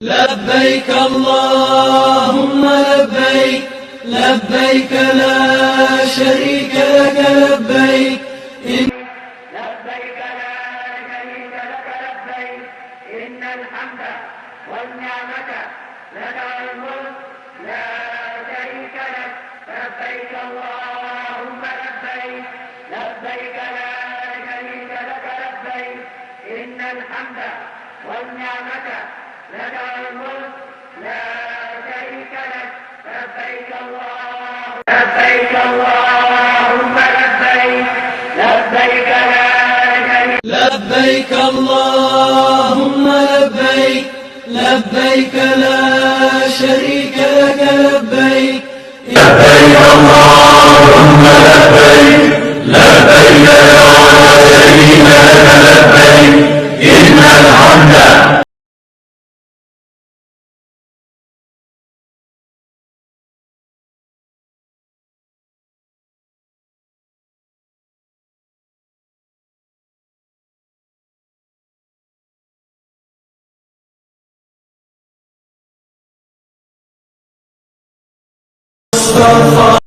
لبيك اللهم لبيك، لبيك لا شريك لك لبيك. لبيك لا شريك لك لبيك، إن الحمد والنعمة لك والملك لا شريك لك. لبيك اللهم لبيك، لبيك لا شريك لك لبيك، إن الحمد والنعمة لك والملك لا شريك لك. لبيك اللهم لبيك، لبيك لا شريك. لبيك اللهم لبيك، لبيك لا شريك لك لبيك. لبيك اللهم لبيك، لبيك لا شريك لك لبيك، إن الحمد مصطفى